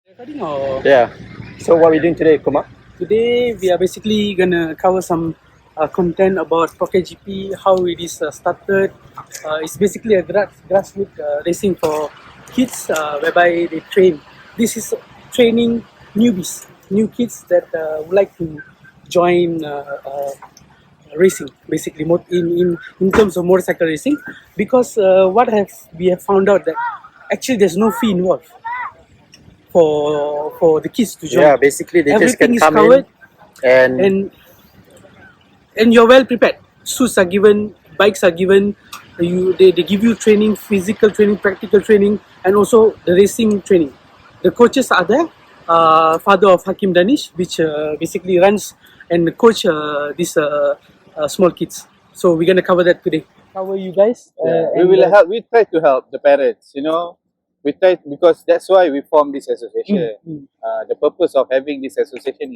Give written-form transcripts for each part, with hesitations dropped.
Recording or Yeah. So what are we doing today, Kumar? today we are basically gonna cover some content about Pocket GP, how it is started. It's basically a grassroots racing for kids, whereby they train. This is training newbies, new kids that would like to join racing, basically in terms of motorcycle racing, because we have found out that actually there's no fee involved for the kids to join. Yeah, basically they just Everything can is come covered, in and and you're well prepared. Suits are given, bikes are given. They give you training, physical training, practical training, and also the racing training. The coaches are there. Father of Hakim Danish, which basically runs and coach these small kids. So we're gonna cover that today. Cover you guys. We will help. We try to help the parents. We try because that's why we formed this association. The purpose of having this association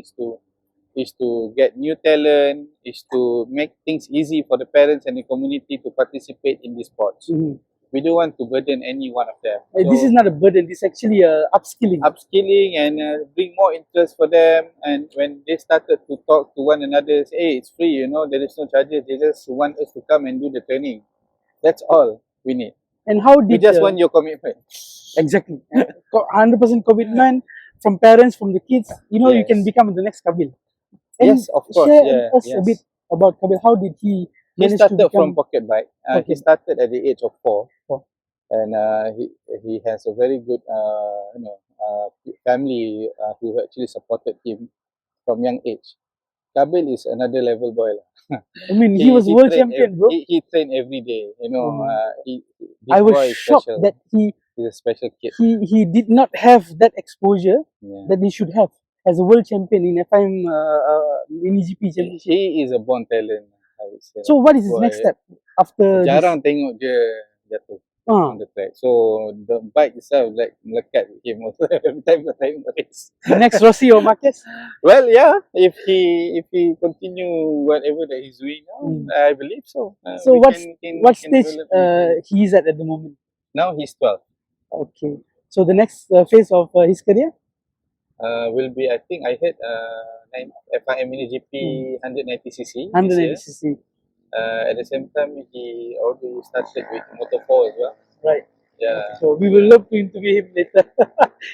is to get new talent, is to make things easy for the parents and the community to participate in these sports. We don't want to burden any one of them. This is not a burden. This is actually upskilling. Upskilling and bring more interest for them. And when they started to talk to one another, say, hey, it's free. There is no charges. They just want us to come and do the training. That's all we need. And how did We just want your commitment. Exactly 100% commitment from parents, from the kids. You Yes. can become the next Kabil. Yes, of course. Share Yeah, us a yes. bit about Kabil. How did he He manage to started from become? Pocket Bike. He Okay. started at the age of 4, Four. and he has a very good family who actually supported him from young age. Kabil is another level boy. I mean, he was world trained champion, bro. He trained every day. This I was boy is shocked special. that He's a special kid. he did not have that exposure Yeah. that he should have as a world champion in FIM mini GP championship. He is a born talent, I would say. So what is his Boy, next step after jarang tengok dia jatuh this? on the track. So the bike itself like melekat with him also every time the time race. Next Rossi or Marquez? Well, yeah, if he continue whatever that he's doing now, I believe so. So We what can stage develop him. he is at the moment? Now he's 12. Okay. So the next phase of his career? Will be, I think I heard FIM Mini GP 190cc 190cc. At the same time, he already started with Motor4 as well. Right. Yeah. So we will love to interview him later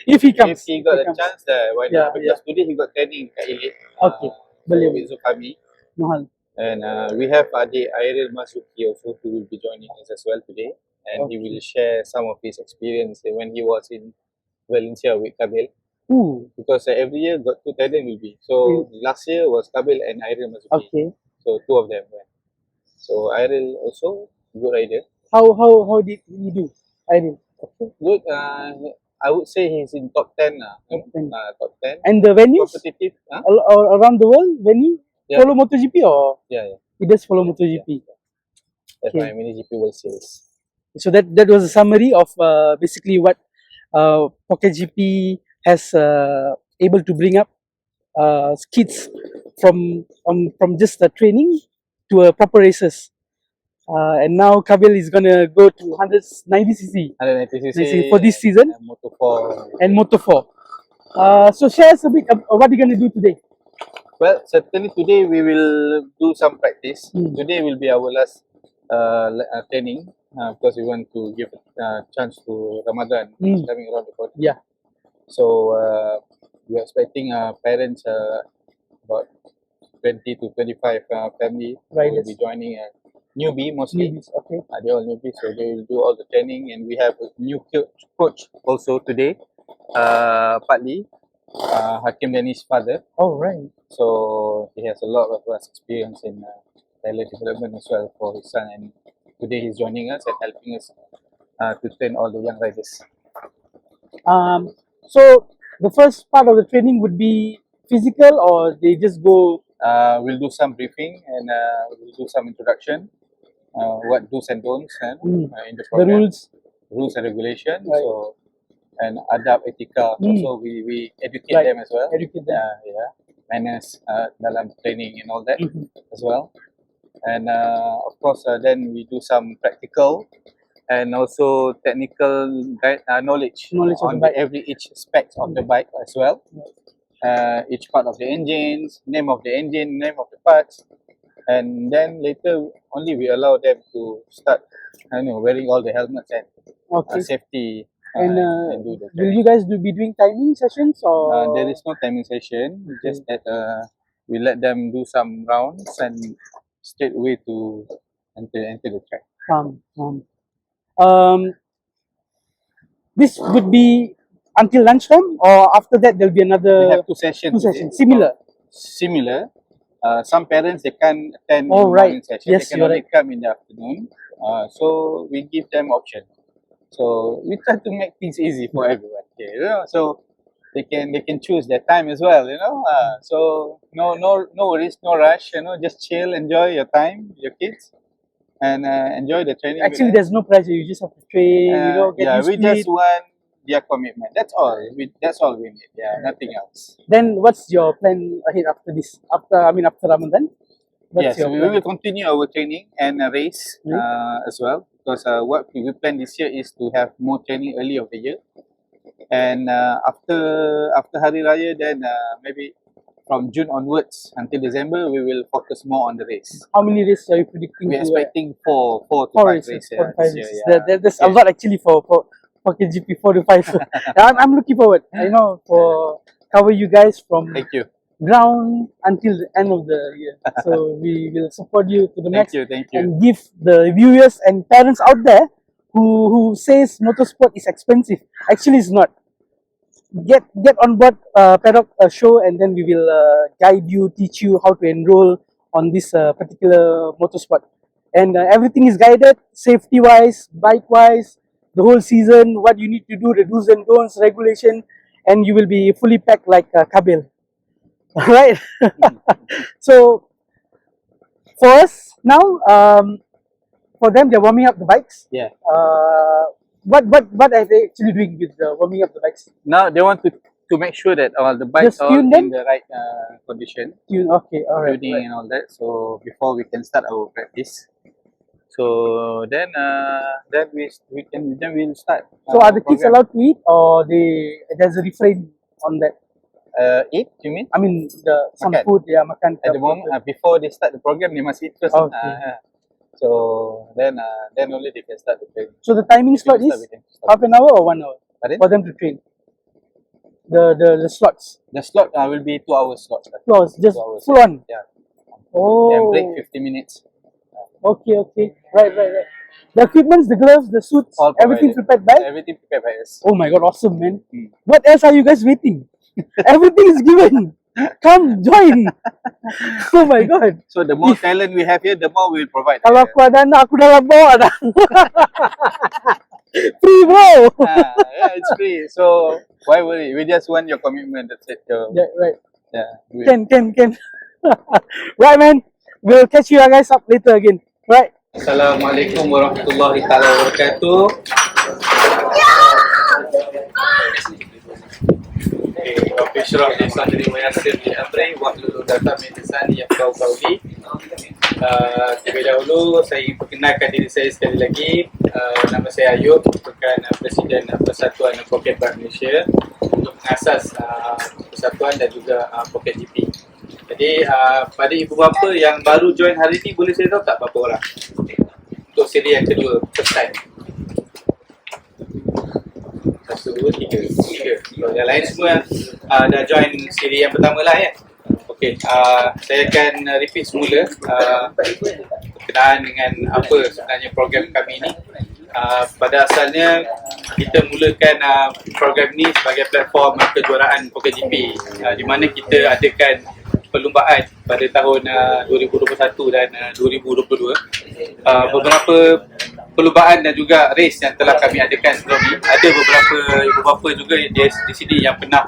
if he comes. If he got a comes. chance, why Yeah, not? Because today he got training at Elite. Okay. Brilliant. With Zukami. Mahal. And we have Adik Airil Masuki also who will be joining us as well today. And he will share some of his experience when he was in Valencia with Kabil. Ooh. Because every year got 2 talent will be. So last year was Kabil and Airil Masuki. Okay. So 2 of them went. So Airil also good rider. How did he do? Irene. Okay. Good. I would say he's in top 10. Top 10. Top 10. And the venues Competitive. all around the world venue Yeah. follow MotoGP or Yeah. he does follow MotoGP. That's Okay. my Mini GP World Series. So that was a summary of basically what Pocket GP has able to bring up kids from just training to proper races. And now Kabil is gonna go to 190cc 190cc for this season and Motor4. and Motor4. So share us a bit of what you're gonna do today. Well, certainly today we will do some practice. Mm. Today will be our last training because we want to give a chance to Ramadan who's coming around the corner. Yeah. So we are expecting parents about 20 to 25 family who will be joining newbie mostly. Newbies, okay. They all newbies, so they will do all the training, and we have a new coach also today, partly Hakim Dani's father. Oh, right. So he has a lot of experience in talent development as well for his son, and today he's joining us and helping us to train all the young riders. So the first part of the training would be physical, or they just go? We'll do some briefing and we'll do some introduction, what do's and don'ts in the program. The rules and regulations. Right. So and adab etika also we educate Right. them as well. Educate them. Manners dalam training and all that as well. And of course then we do some practical and also technical knowledge Knowledge of the on bike. each aspect of the bike as well. Each part of the engines, name of the engine, name of the parts, and then later only we allow them to start, wearing all the helmets and Okay. safety. And do the will you guys be doing timing sessions or? there is no timing session, just that we let them do some rounds and straight away to enter the track. This would be until lunchtime, or after that there'll be We another have two sessions. two sessions similar. Similar. Some parents they can't attend Oh, the right. morning session. Yes, they can you're only right. come in the afternoon. So we give them option. So we try to make things easy for everyone here, so they can choose their time as well, so no worries, no rush, just chill, enjoy your time with your kids, and enjoy the training. Actually, there's no pressure. You just have to train. Get used we to just it. want their commitment. That's all. That's all we need. Yeah, nothing else. Then, what's your plan ahead after this? After Ramadan? What's Yes, your we plan? will continue our training and race as well, because what we plan this year is to have more training early of the year, and after Hari Raya, then maybe from June onwards until December, we will focus more on the race. How many races are you predicting? We're to, expecting four to four five races. races 4 to 5 this year. races. Yeah. There's a Okay. lot actually for Pocket GP 4 to 5. I'm looking forward. For cover you guys from Thank you. ground until the end of the year. So we will support you to the max. Thank you. And give the viewers and parents out there who says motorsport is expensive. Actually, it's not. Get on board paddock show, and then we will guide you, teach you how to enroll on this particular motorsport. And everything is guided, safety wise, bike wise, the whole season, what you need to do, the do's and don'ts, regulation, and you will be fully packed like Kabil. Alright. So for us now, for them, they're warming up the bikes. Yeah. What are they actually doing with warming up the bikes? Now they want to make sure that all the bikes Just are tune them? in the right condition, Okay, alright. tuning and all that. So before we can start our practice, so then we'll start. So are the kids program. allowed to eat, or there's a refrain on that? Eat? You mean? I mean, some Makan. food, makan. At the moment, before they start the program, they must eat first. Okay. So then only they can start the training. So the timing slot is half an hour or 1 hour Pardon? for them to train. The slots. The slot will be 2 hours slot. 2 hours, just 2 hours, full on. Yeah. Oh. Then break 50 minutes. Okay. Right. The equipments, the gloves, the suits, All everything provided. prepared by? Everything prepared by us. Oh my god, awesome, man. Mm. What else are you guys waiting? Everything is given. Come join. Oh my god. So the more talent we have here, the more we will provide. Kalau aku ada anak, aku dah bawa dah. Free bro. Yeah, it's free. So why worry? We just want your commitment. That's it. Yeah, right. Yeah. Can. Right, man. We'll catch you guys up later again. Right. Assalamualaikum warahmatullahi wabarakatuh. Rabbi syrah li sadri wa yassir li amri wahlul 'uqdatam min lisani yafqahu qawli. Terlebih dahulu saya ingin perkenalkan diri saya sekali lagi. Nama saya Ayub, merupakan Presiden Persatuan Pocket Bike Malaysia untuk mengasas persatuan dan juga Pocket GP. Jadi pada ibu bapa yang baru join hari ni, boleh saya tahu tak berapa orang untuk siri yang kedua, first time? 1, 2, 3. Kalau yang lain semua dah join siri yang pertama lah ya. Okey, saya akan repeat semula berkenaan dengan apa sebenarnya program kami ni. Pada asalnya kita mulakan program ni sebagai platform kejuaraan Pocket GP, di mana kita adakan perlumbaan pada tahun 2021 dan 2022. Beberapa perlumbaan dan juga race yang telah kami adakan sebelum ni. Ada beberapa ibu bapa juga di sini yang pernah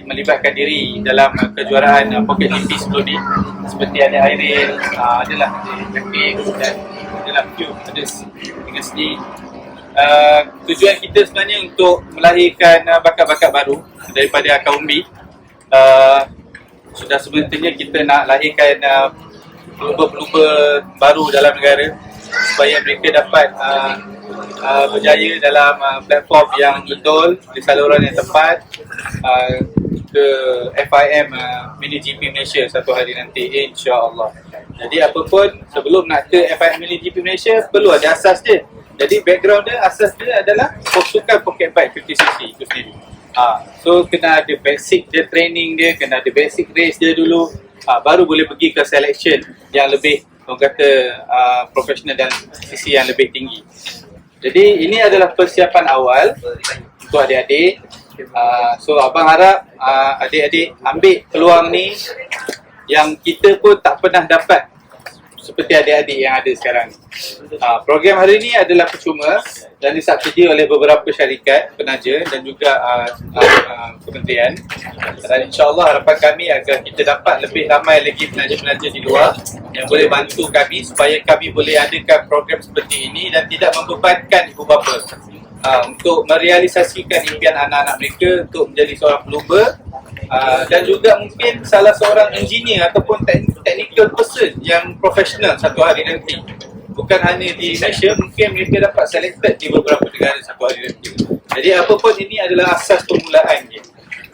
melibatkan diri dalam kejuaraan Pocket GP sebelum ni, seperti ada Airil, adalah Nikki dan adalah few others dengan sendiri. Tujuan kita sebenarnya untuk melahirkan bakat-bakat baru daripada kaum B. Sudah semestinya kita nak lahirkan pelumba-pelumba baru dalam negara supaya mereka dapat berjaya dalam platform yang betul, di saluran yang tepat, ke FIM Mini GP Malaysia satu hari nanti, insya-Allah. Jadi apa pun sebelum nak ke FIM Mini GP Malaysia perlu ada asas dia. Jadi background dia, asas dia adalah sukan Pocket Bike 50cc itu sendiri. So kena ada basic dia, training dia, kena ada basic race dia dulu, baru boleh pergi ke selection yang lebih, orang kata, profesional dan sisi yang lebih tinggi. Jadi ini adalah persiapan awal untuk adik-adik. So abang harap adik-adik ambil peluang ni yang kita pun tak pernah dapat seperti adik-adik yang ada sekarang. Program hari ini adalah percuma dan disubsidi oleh beberapa syarikat penaja dan juga kementerian. Dan insya-Allah harapan kami agar kita dapat lebih ramai lagi penaja-penaja di luar yang boleh bantu kami supaya kami boleh adakan program seperti ini dan tidak membebankan ibu bapa untuk merealisasikan impian anak-anak mereka untuk menjadi seorang pelumba, dan juga mungkin salah seorang engineer ataupun technical person yang profesional satu hari nanti. Bukan hanya di Malaysia, mungkin mereka dapat selected di beberapa negara satu hari nanti. Jadi apa pun ini adalah asas permulaan dia.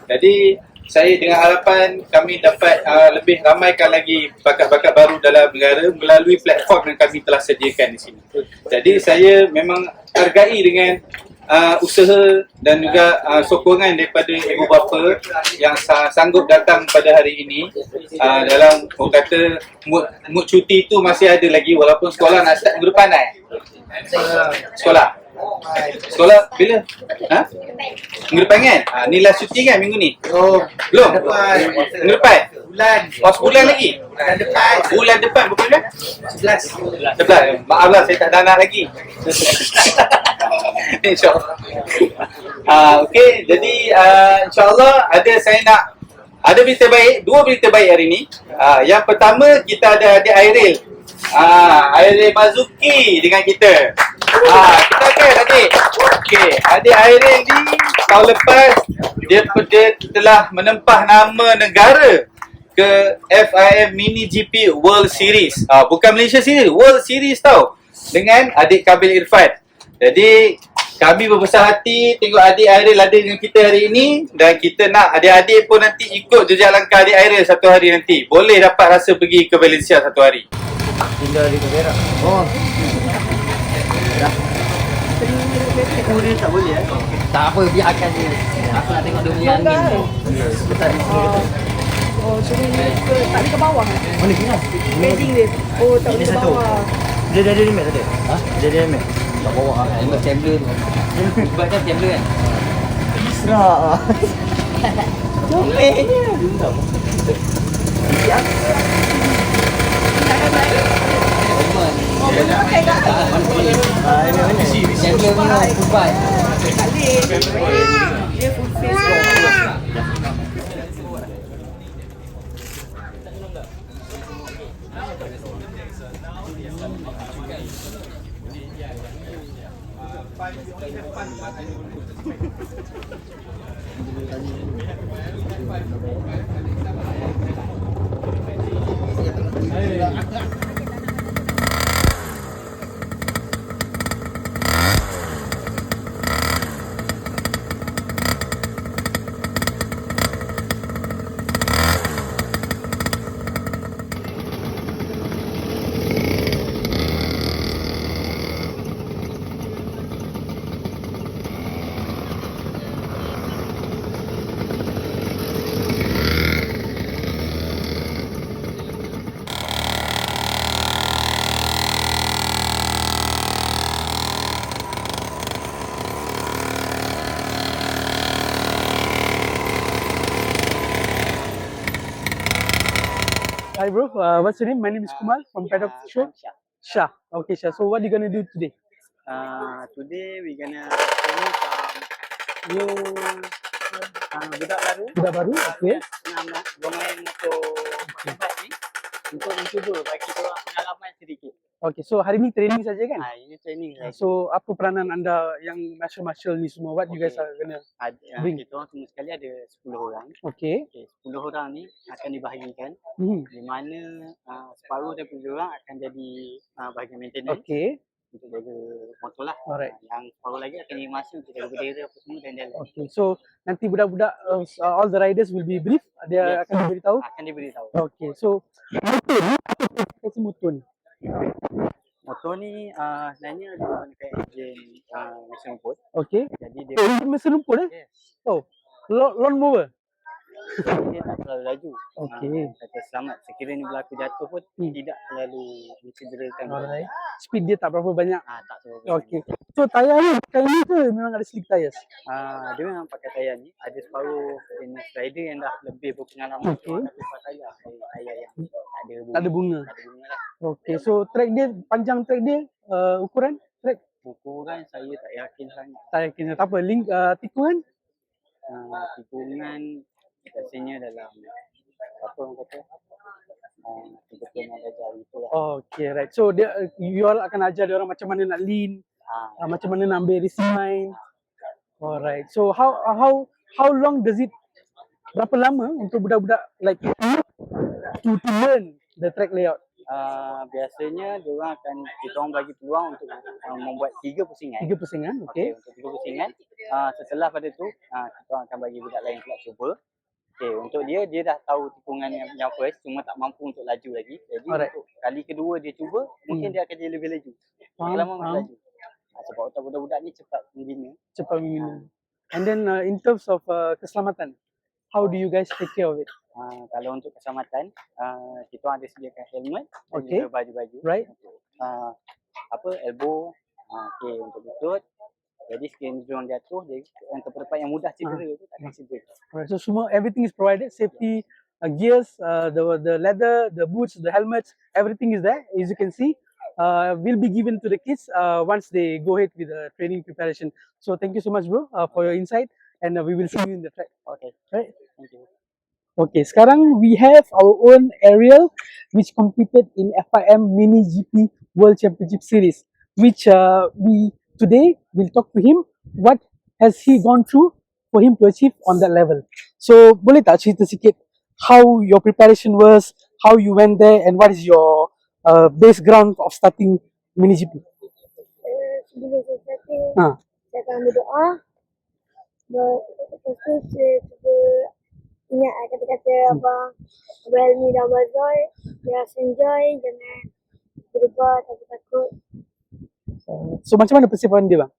Jadi saya dengan harapan kami dapat lebih ramaikan lagi bakat-bakat baru dalam negara melalui platform yang kami telah sediakan di sini. Jadi saya memang hargai dengan usaha dan juga sokongan daripada ibu bapa yang sanggup datang pada hari ini. Dalam orang kata mood cuti tu masih ada lagi walaupun sekolah nak start minggu depan Sekolah bila? Minggu depan kan? Ni last cuti kan minggu ni? Belum? Minggu depan? Sebulan lagi? Bulan depan berapa bulan? 11. Maaf lah saya tak ada anak lagi. InsyaAllah. Okey, jadi insyaAllah ada berita baik, dua berita baik hari ni. Yang pertama, kita ada adik Airil. Airil Mazuki dengan kita. Kita akan adik. Okey, adik Airil ni tahun lepas dia telah menempah nama negara ke FIM Mini GP World Series. Bukan Malaysia Series, World Series tau. Dengan adik Kabil Irfan. Jadi kami berbesar hati tengok adik Airil ada dengan kita hari ini dan kita nak adik-adik pun nanti ikut jejak langkah adik Airil satu hari nanti. Boleh dapat rasa pergi ke Valencia satu hari. Tinggal di kamera. Dia tak boleh Tak apa, biarkan dia. Aku nak tengok dia punya angin. Betul di sini. Tak boleh ke bawah. Mana kena? Padding dia. Tak boleh ke bawah. Dia ada limit tadi? Dia ada limit. Tak bawa limit chamber tu. Buatkan chamber kan? Isra. Comelnya. Boleh pakai tak? Ini mana? Chamber mana? Full bike. Tak boleh. Dia full face. Hi bro, what's your name? My name is Kumal from paddockshow. Shah. Okay, Shah. So what are you gonna do today? Today we gonna training some new budak baru. Budak baru, okay. Nak bermain motor bike ni untuk mencuba bagi orang pengalaman sedikit. Okay, so hari ni training saja kan? Ini training saja. So apa peranan anda yang marshal ni semua? What you guys are gonna bring? Kita orang semua sekali ada 10 orang. Okay. 10 orang ni akan dibahagikan di mana separuh daripada orang akan jadi bahagian maintenance. Okay. untuk jaga motor lah. Alright. Yang separuh lagi akan jadi masa untuk jaga bendera apa semua dan jalan. Okay, so nanti budak-budak all the riders will be brief. Dia Yes. akan diberitahu. Akan diberitahu. Okay, so motor ni apa spesifikasi motor ni? Motor ni sebenarnya dia menggunakan enjin mesin rumput. Okay. Jadi dia Mesin rumput yes, Oh, lawn mower. dia tak terlalu laju. Okey. Kata selamat sekiranya berlaku jatuh pun tidak terlalu mencederakan. Alright. Speed dia tak berapa banyak. Tak terlalu. Okay. So tayar ni pakai ni ke memang ada slick tires? Dia memang pakai tayar ni. Ada separuh jenis rider yang dah lebih berpengalaman. Okey. Tapi pakai tayar yang tak ada bunga. Tak ada bunga. Tak ada bunga lah. Okay, so track dia, panjang track dia, ukuran track Ukuran saya tak yakin sangat. tak yakin. Tak apa, link tikungan? Tikungan biasanya dalam apa orang kata 36 jari itulah. Okay, right. So dia, you all akan ajar dia orang macam mana nak lean, macam mana nak ambil racing line. Alright. So how long does it, berapa lama untuk budak-budak like to learn the track layout? Biasanya diorang akan, kita orang bagi peluang untuk membuat 3 pusingan. 3 pusingan, okay. Untuk 3 pusingan. Setelah pada tu kita orang akan bagi budak lain pula cuba. Okay, untuk dia dah tahu tikungan yang first, cuma tak mampu untuk laju lagi. Jadi untuk kali kedua dia cuba, mungkin dia akan jadi lebih laju. Lama laju. Sebab otak budak-budak ni cepat membina. Cepat membina. And then in terms of keselamatan, how do you guys take care of it? Kalau untuk keselamatan, kita orang ada sediakan helmet dan Okay. juga baju-baju. Right. Untuk elbow, okay, untuk lutut. Jadi sekiranya diorang jatuh, jadi yang tempat yang mudah cedera tu tak akan cedera. Alright, so semua everything is provided, safety gears, the leather, the boots, the helmets, everything is there. As you can see, will be given to the kids once they go ahead with the training preparation. So thank you so much, bro, for your insight, and we will see you in the track. Okay, Right? thank you. Okay, sekarang we have our own Ariel, which competed in FIM Mini GP World Championship Series, which we today will talk to him what has he gone through for him to achieve on that level. So boleh tak cerita sikit how your preparation was, how you went there, and what is your base ground of starting Mini GP? Sebelum saya starting, Ha. saya akan berdoa. Lepas tu saya cuba ingat kata-kata abang Helmi dan Abang Zoy. Just enjoy, jangan berubah, takut-takut. So macam mana persiapan dia bang?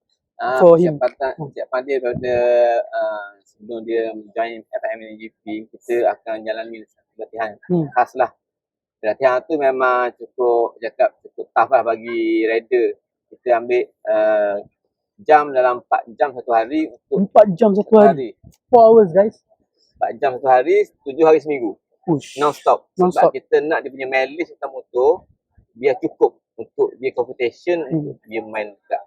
For him. Persiapan dia pada sebelum dia join FIM GP, kita akan jalani latihan khas lah. Latihan tu memang cukup tough lah bagi rider. Kita ambil jam dalam 4 jam satu hari untuk 4 jam satu hari. 4 hours guys. 4 jam satu hari, 7 hari seminggu. Push. Non-stop. Non-stop. Sebab kita nak dia punya mileage tentang motor biar cukup untuk dia competition, untuk dia main kat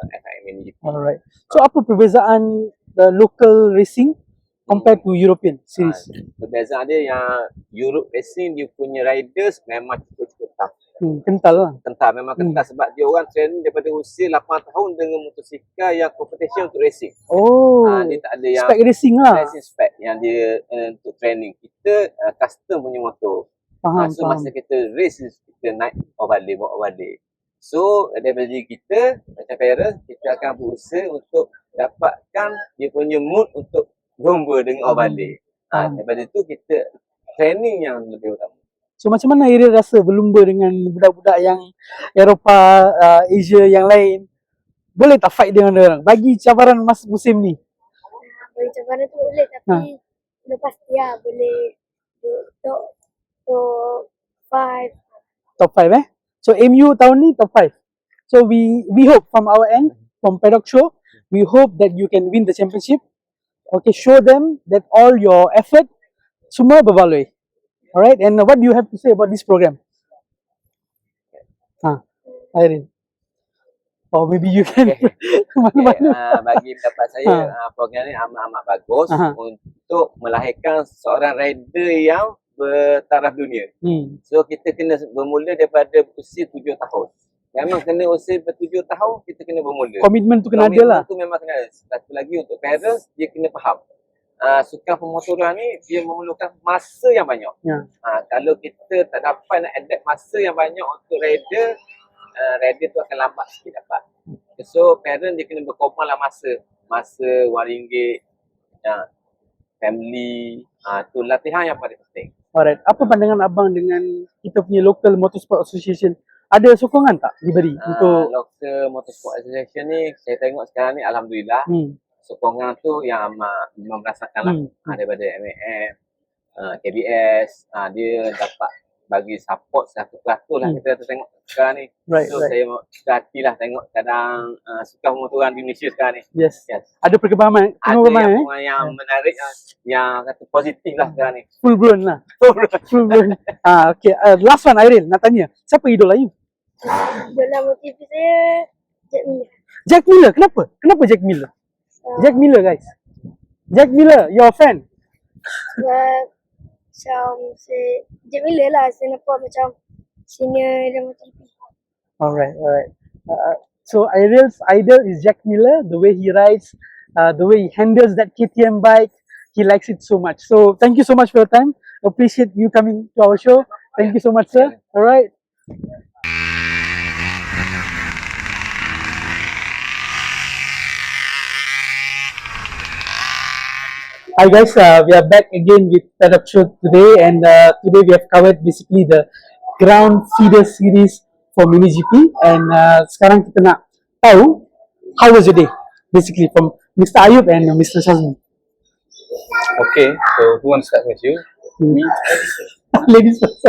FIM GP. Alright. So apa perbezaan the local racing compared to European series? Perbezaan dia yang Europe racing, dia punya riders memang cukup tough. Kental lah. Kental, memang kental sebab dia orang training daripada usia 8 tahun dengan motosikal yang competition untuk racing. Oh. Dia tak ada yang spec racing lah. racing spec yang dia untuk training. Kita custom punya motor. Faham, So masa kita race, kita naik bawa balik. So daripada diri kita macam parents, kita akan berusaha untuk dapatkan dia punya mood untuk lomba dengan bawa balik. Daripada tu kita training yang lebih utama. So macam mana Ariel rasa berlumba dengan budak-budak yang Eropah, Asia yang lain? Boleh tak fight dengan orang? Bagi cabaran musim ni. Bagi cabaran tu boleh, tapi lepas dia boleh top 5. Top 5 So MU tahun ni top 5. So we hope from our end, from Paddock Show, we hope that you can win the championship. Okay, show them that all your effort semua berbaloi. Alright, and what do you have to say about this program? Irene. Or maybe you can mana-mana. Bagi pendapat saya, program ni amat-amat bagus untuk melahirkan seorang rider yang bertaraf dunia. So kita kena bermula daripada usia 7 tahun. Memang kena usia 7 tahun kita kena bermula. Komitmen tu kena ada lah. Komitmen tu memang kena ada. Satu lagi untuk parents, dia kena faham. Sukan pemotoran ni dia memerlukan masa yang banyak. Kalau kita tak dapat nak adapt masa yang banyak untuk rider, ready tu akan lambat sikit dapat. So parent dia kena berkorban lah masa RM1, family, tu latihan yang paling penting. Alright, apa pandangan abang dengan kita punya local motorsport association? Ada sokongan tak diberi untuk Local Motorsport Association ni, saya tengok sekarang ni alhamdulillah sokongan tu yang amat merasakan lah daripada MAM, KBS, dia dapat bagi support 100% lah kita tengok sekarang ni. So saya suka hati lah tengok kadang suka motoran di Malaysia sekarang ni. Yes. Ada perkembangan yang menarik, yang kata positif lah sekarang ni. Full blown lah. Full blown. Okay. Last one, Irene nak tanya. Siapa idol Ayu? Dalam motivasi saya Jack Miller. Jack Miller. Kenapa? Kenapa Jack Miller? Jack Miller, guys. Jack Miller, your fan. Sebab macam Jack Miller lah, saya nampak macam senior dalam MotoGP. Alright. So Ariel's idol is Jack Miller. The way he rides, the way he handles that KTM bike, he likes it so much. So thank you so much for your time. Appreciate you coming to our show. Thank you so much, sir. Alright. Hi guys, we are back again with paddockshow today, and today we have covered basically the ground feeder series for MiniGP, and sekarang kita nak tahu how was your day basically from Mr. Ayub and Mr. Shazmi. Okay, so who wants to start with you? Me? Ladies first.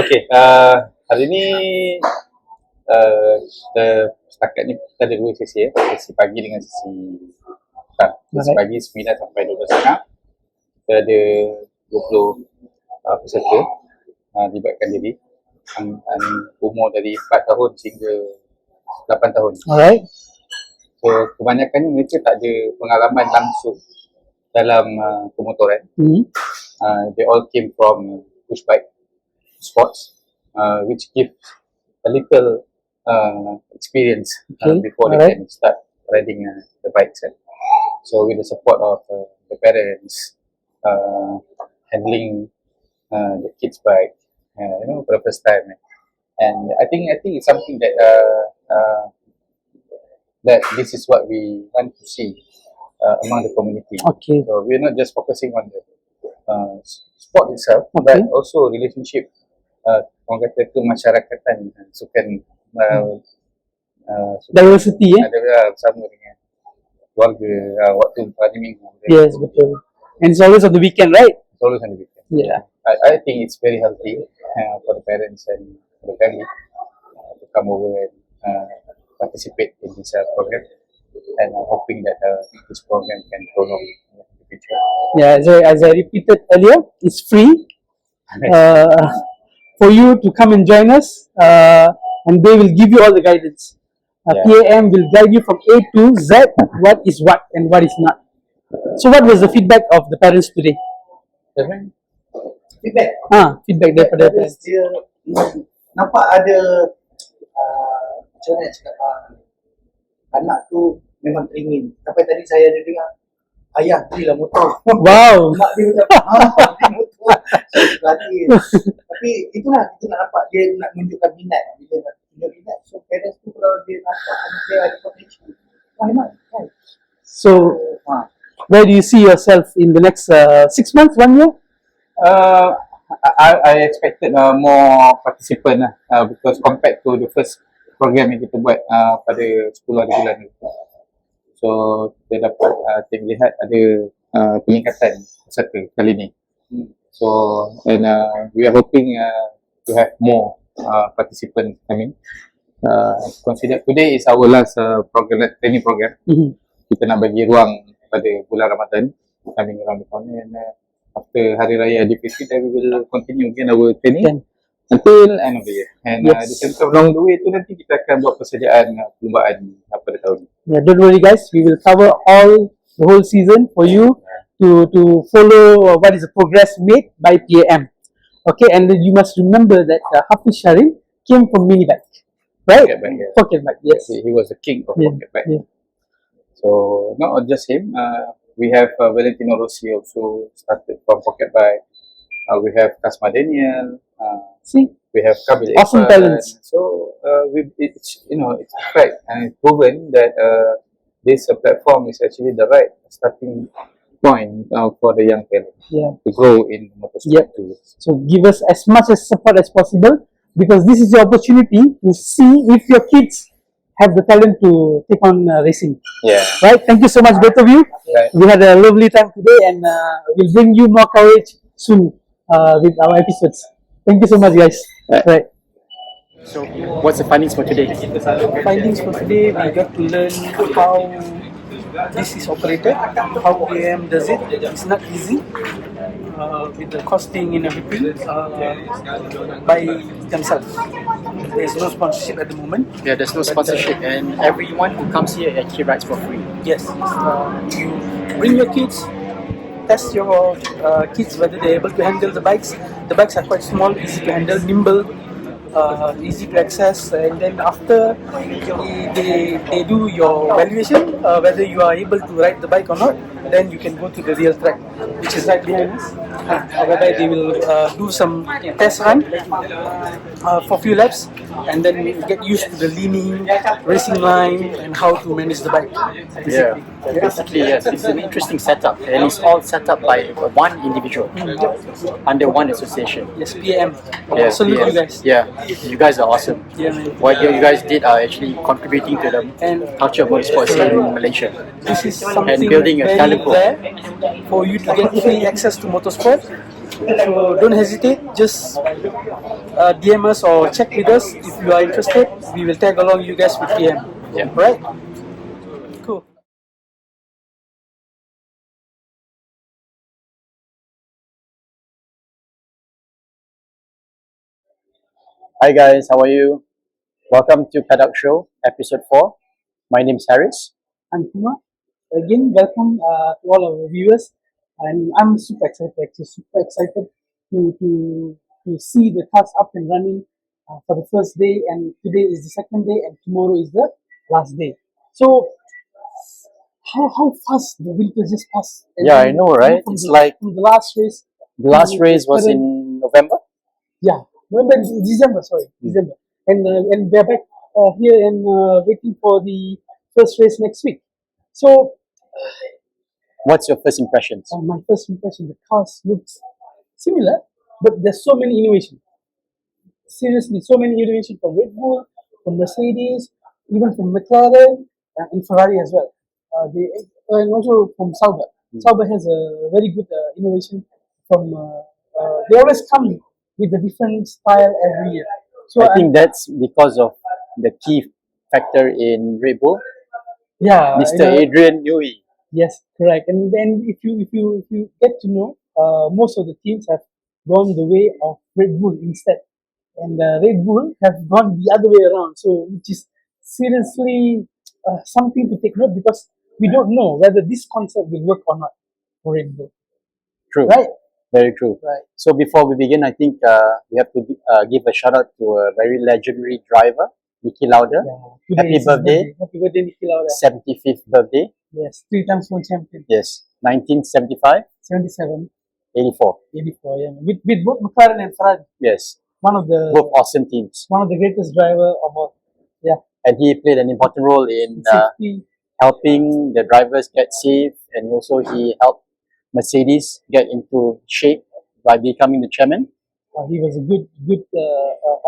Okay, hari ni setakat ni kita ada 2 sesi ya. Sesi pagi dengan sesi pagi 9 sampai 12.30. Kita ada 20 peserta libatkan diri, umur dari 4 tahun sehingga 8 tahun. Alright. So kebanyakannya mereka tak ada pengalaman langsung dalam pemotoran. They all came from push bike sports, which give a little experience before they can start riding the bikes. So with the support of the parents, handling the kids' bike, for the first time, and I think it's something that that this is what we want to see among the community. Okay. So we're not just focusing on the sport itself, but also relationship, orang kata kemasyarakatan, sukan diversity ada bersama dengan keluarga waktu hari minggu. Yes, betul. And it's always on the weekend, right? It's always on the weekend. Yeah. I think it's very healthy for the parents and for the family to come over and participate in this program, and hoping that this program can grow in the future. Yeah, as I repeated earlier, it's free for you to come and join us, and they will give you all the guidance. PAM will guide you from A to Z, what is what and what is not. So what was the feedback of the parents today? Feedback? Feedback daripada parents. Dia nampak ada macam mana cakap, anak tu memang teringin. Sampai tadi saya ada dengar, ayah belilah motor. Wow. Mak dia macam, beli motor. Saya suka hati. Tapi itulah, kita nak nampak dia nak menunjukkan minat. Bila nak tunjuk minat, so parents tu kalau dia nampak anak dia ada potential, memang kan. So where do you see yourself in the next 6 months, 1 year? I expected more participant because compared to the first program yang kita buat pada 10 hari bulan itu. So kita dapat lihat ada peningkatan peserta kali ni. So and we are hoping to have more participants coming. Consider today is our last training program. Kita nak bagi ruang pada bulan Ramadan coming around the corner, and after Hari Raya Aidilfitri, then we will continue again our training until end of the year. And the same time along the way tu nanti kita akan buat persediaan perlumbaan pada tahun ni. Yeah, don't worry guys, we will cover the whole season for you to follow what is the progress made by PAM. Okay, and then you must remember that Hafiz Sharin came from mini bike, right? Pocket bike, yes. He was the king of pocket bike. Yeah. So not just him, we have Valentino Rossi also started from pocket bike. We have Kasma Daniel. We have Kabil Awesome Irfan. talents. So it's it's fact and it's proven that this platform is actually the right starting point for the young talent to grow in motorsport too. So give us as much as support as possible, because this is your opportunity to see if your kids have the talent to take on racing. Yeah. Right? Thank you so much, both of you. Right. We had a lovely time today, and we'll bring you more coverage soon with our episodes. Thank you so much, guys. Right. So, what's the findings for today? Findings for today, we got to learn how this is operated, how AM does it. It's not easy with the costing and everything by themselves. There's no sponsorship at the moment. Yeah, there's no sponsorship, and everyone who comes here actually rides for free. Yes, you bring your kids, test your kids whether they're able to handle the bikes. The bikes are quite small, easy to handle, nimble, easy to access, and then after they do your evaluation, whether you are able to ride the bike or not, then you can go to the real track, which is right behind us, whereby they will do some test run for a few laps, and then get used to the leaning, racing line, and how to manage the bike. Yeah, basically yes, it's an interesting setup, and it's all set up by one individual under one association. Yes, PM. Yeah, Salute yeah. you guys. Yeah, you guys are awesome. Yeah, man. What you guys did are actually contributing to the culture of motorsports here in Malaysia. This is something And building a very talent pool. rare for you to get free access to motorsport. So don't hesitate, just DM us or check with us if you are interested. We will tag along you guys with PM. Yeah. Right? Cool. Hi guys, how are you? Welcome to Paddockshow, episode 4. My name is Harris. I'm Kumar. Again, welcome to all our viewers. And I'm super excited, actually, super excited to see the cars up and running for the first day. And today is the second day, and tomorrow is the last day. So, how fast the winter just passed. And Yeah, then, I know, right? From It's the, like from the last race. the last to race was current- in November. Yeah, November, December, sorry, December. And we're back here and waiting for the first race next week. So, What's your first impressions? my first impression, the cars looks similar, but there's so many innovations. Seriously, so many innovations from Red Bull, from Mercedes, even from McLaren and Ferrari as well. And also from Sauber. Sauber has a very good innovation from. They always come with a different style every year. So I think that's because of the key factor in Red Bull, yeah, Mr. Adrian Newey. Yes, correct. And then if you get to know, most of the teams have gone the way of Red Bull instead, and Red Bull have gone the other way around. So which is seriously something to take note, because we don't know whether this concept will work or not for Red Bull. True. Right? Very true. Right. So before we begin, I think we have to give a shout out to a very legendary driver, Nikki Lauda. Yeah. Happy Today is his birthday. Happy birthday, Nikki Lauda. 75th birthday. Yes, 3-time world champion. Yes. 1975, 77, 84. 84. Yeah, with both McLaren and Ferrari. Yes. One of the Both awesome teams. one of the greatest driver of all. Yeah. And he played an important role in Safety. helping the drivers get safe, and also he helped Mercedes get into shape by becoming the chairman. He was a good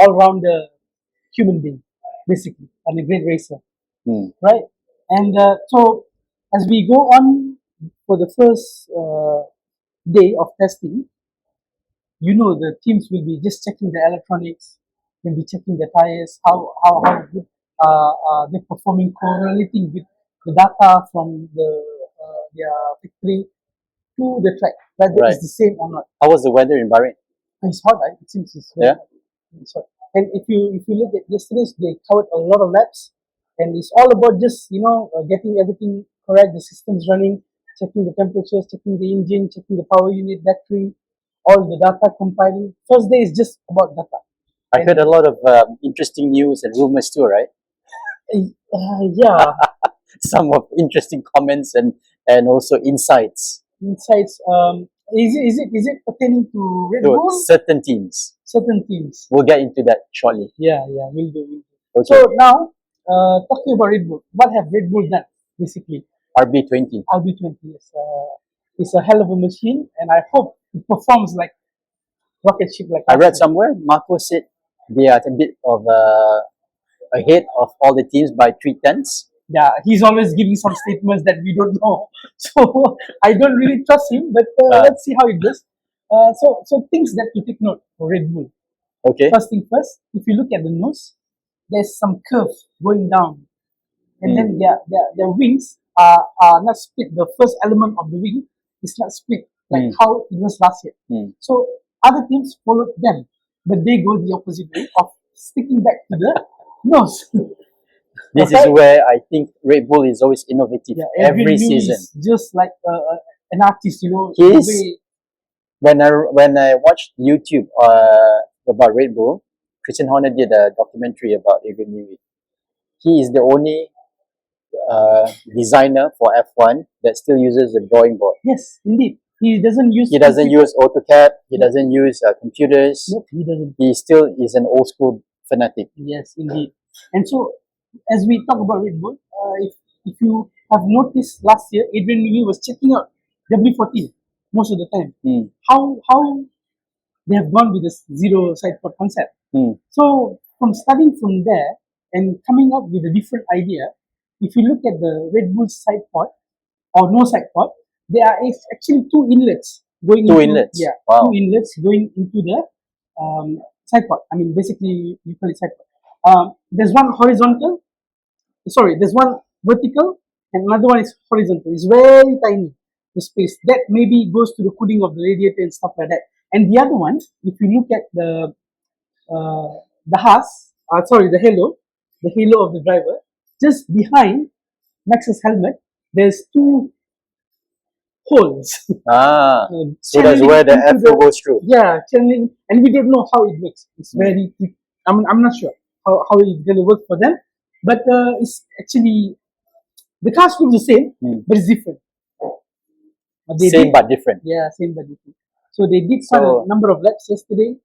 all-rounder human being, basically, and a great racer, right? And so, as we go on for the first day of testing, the teams will be just checking the electronics, will be checking the tires, how good they're performing, correlating with the data from their factory to the track, whether Right. it's the same or not. How was the weather in Bahrain? It's hot, right? It seems it's very hot. It's hot. And if you look at yesterday's, they covered a lot of laps, and it's all about just getting everything correct, the systems running, checking the temperatures, checking the engine, checking the power unit, battery, all the data compiling. First day is just about data. I heard a lot of interesting news and rumors too, right? Yeah, Some of interesting comments and also insights insights. Is it pertaining to Red to Bull? certain teams. certain teams. We'll get into that shortly. Yeah, we'll do. Okay. So now, talking about Red Bull, what have Red Bull done basically? RB20. RB20 is it's a hell of a machine, and I hope it performs like rocket ship. Like I read somewhere Marco said they are a bit of ahead of all the teams by 3/10. Yeah, he's always giving some statements that we don't know, so I don't really trust him. But let's see how it goes. So things that to take note for Red Bull. Okay. First thing first, if you look at the nose, there's some curve going down, and then their wings are not split. The first element of the wing is not split like how it was last year. So other teams followed them, but they go the opposite way of sticking back to the nose. This is where I think Red Bull is always innovative every season. Is just like an artist, you know. When I watched YouTube about Red Bull, Christian Horner did a documentary about Adrian Newey. He is the only designer for F1 that still uses a drawing board. Yes, indeed. He doesn't use AutoCAD. He doesn't use computers. Nope, he doesn't. He still is an old school fanatic. Yes, indeed. And so, as we talk about Red Bull, if you have noticed last year, Adrian Newey was checking out W14 most of the time. How they have gone with this zero side pod concept. So from studying from there and coming up with a different idea, if you look at the Red Bull side pod or no side pod, there are actually two inlets going two inlets going into the side pod. I mean, basically you call it side pod. There's one horizontal. Sorry, there's one vertical and another one is horizontal. It's very tiny, the space that maybe goes to the cooling of the radiator and stuff like that. And the other one, if you look at the halo of the driver, just behind Max's helmet, there's two holes. So that's where the airflow goes through. Yeah, channeling, and we don't know how it works. It's very, I'm not sure how it's going to work for them, but it's actually, the cars look the same, but it's different. Same but different. Yeah, same but different. So they did quite a number of laps yesterday.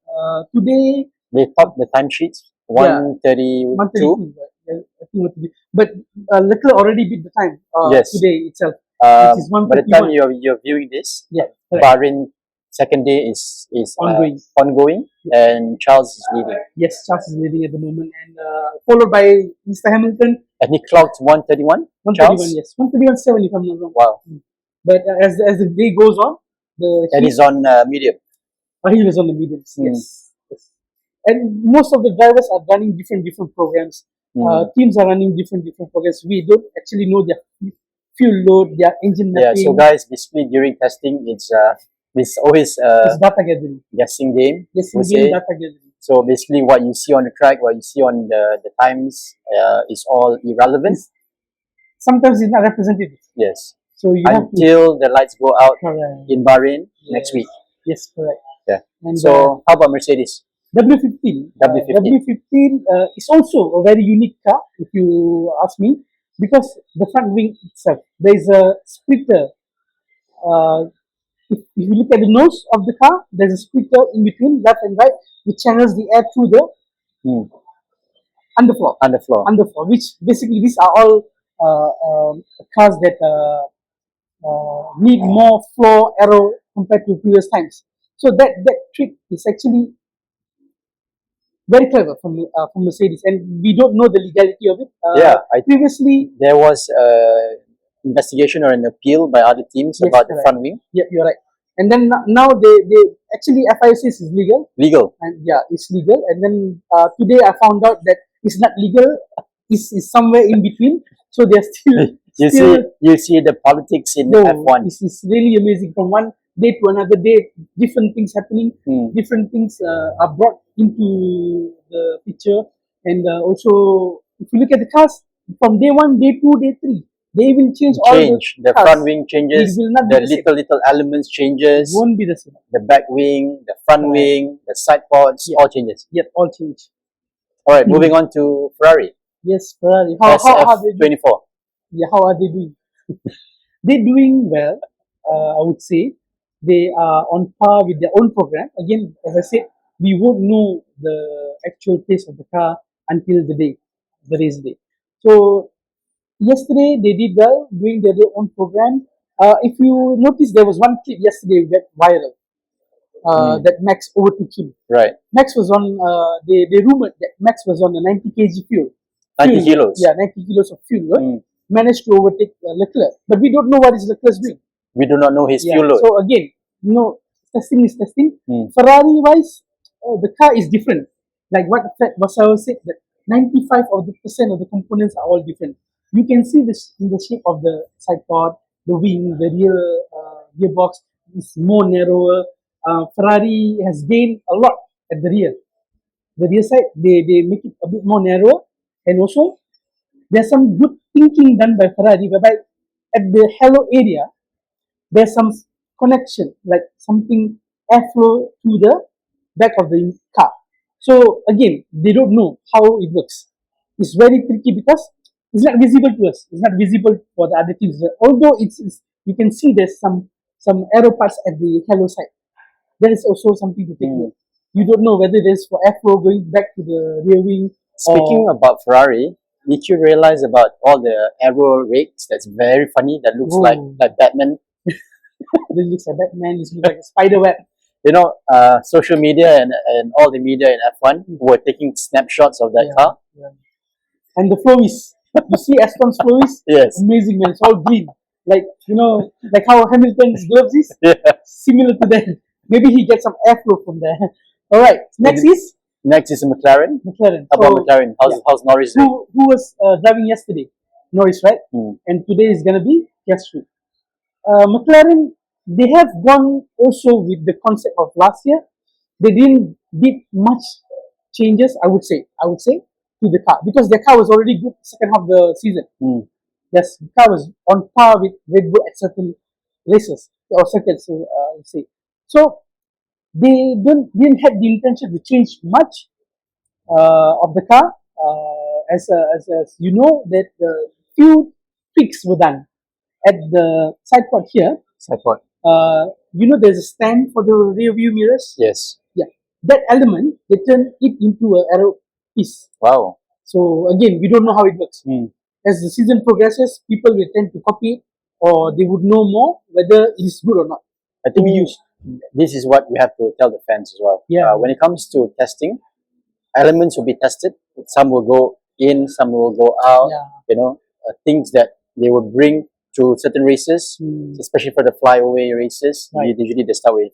Today they topped the time sheets 1:32. But Leclerc already beat the time today itself. Which is by the time you're viewing this, Bahrain second day is ongoing and Charles is leading. Yes, Charles is leading at the moment, and followed by Mr. Hamilton. And he clocked 1:31. 1:31, yes, 1:31.7 if I'm not wrong. Wow. But as the day goes on, he's on medium. He was on the mediums, yes. And most of the drivers are running different programs. Teams are running different programs. We don't actually know their fuel load, their engine mapping. Yeah, so guys, basically during testing, it's always it's data gathering. Guessing game. Data gathering. So basically what you see on the track, what you see on the times is all irrelevant. Sometimes it's not representative. Yes. So you until the lights go out in Bahrain next week. Yes, correct. Yeah. And so how about Mercedes? W15 is also a very unique car, if you ask me, because the front wing itself, there is a splitter. If you look at the nose of the car, there's a splitter in between left and right, which channels the air through the underfloor, which basically these are all cars that need more floor aero compared to previous times. So that trick is actually very clever from Mercedes, and we don't know the legality of it. Previously there was investigation or an appeal by other teams about the front wing. Yeah, you're right. And then now they actually FIA says is legal. And it's legal. And then today I found out that it's not legal. It's somewhere in between. So they're still. You see the politics in F1. It's really amazing. From one day to another day, different things happening. Different things are brought into the picture. And also, if you look at the cars, from day 1, day 2, day 3, they will change all the front wing changes, the little elements changes. It won't be the same. The back wing, the front wing, the side pods, all changes. Yep, all change. All right, moving on to Ferrari. Yes, Ferrari. How are they doing? 24. Yeah, how are they doing? They're doing well, I would say. They are on par with their own program. Again, as I said, we won't know the actual pace of the car until the race day. So yesterday they did well doing their own program. If you notice, there was one clip yesterday that viral. That Max overtook him. Right. Max was on. They rumored that Max was on a 90 kg fuel. 90 kilos. Yeah, 90 kilos of fuel. Right? Managed to overtake Leclerc, but we don't know what is Leclerc doing. We do not know his fuel load. So again, testing is testing. Ferrari wise, the car is different. Like what Vasau said, that 95% of the components are all different. You can see this in the shape of the side pod, the wing, the rear gearbox is more narrower. Ferrari has gained a lot at the rear. The rear side, they make it a bit more narrow, and also there's some good thinking done by Ferrari, whereby at the halo area, there's some connection, like something airflow to the back of the car. So again, they don't know how it works. It's very tricky because it's not visible to us. It's not visible for the other teams. Although it's you can see there's some aero parts at the halo side. That is also something to take note. You don't know whether there's for airflow going back to the rear wing. Speaking about Ferrari, did you realize about all the aero rigs? That's very funny. That looks like Batman. This looks like Batman. This looks like a spider web. You know, social media and all the media in F1 were taking snapshots of that car. Yeah. And the flowies. You see Aston's flowies? Yes. Amazing, man. It's all green. Like, like how Hamilton's gloves is? Yeah. Similar to that. Maybe he gets some airflow from there. All right. Next is a McLaren. McLaren. How about McLaren? How's Norris doing? Who was driving yesterday? Norris, right? And today is going to be Piastri. McLaren, they have gone also with the concept of last year. They did much changes, I would say, to the car, because their car was already good second half of the season. Yes, the car was on par with Red Bull at certain races or circuits, I would say. So they didn't have the intention to change much of the car. As you know, that few tweaks were done at the side pod here. Side pod. There's a stand for the rear view mirrors. Yes. Yeah, that element, they turn it into an aero piece. Wow. So again, we don't know how it works. As the season progresses, people will tend to copy it, or they would know more whether it is good or not. I think this is what we have to tell the fans as well. Yeah. When it comes to testing, elements will be tested. Some will go in, some will go out. Yeah. Things that they will bring to certain races, especially for the flyaway races. Right. Usually they start with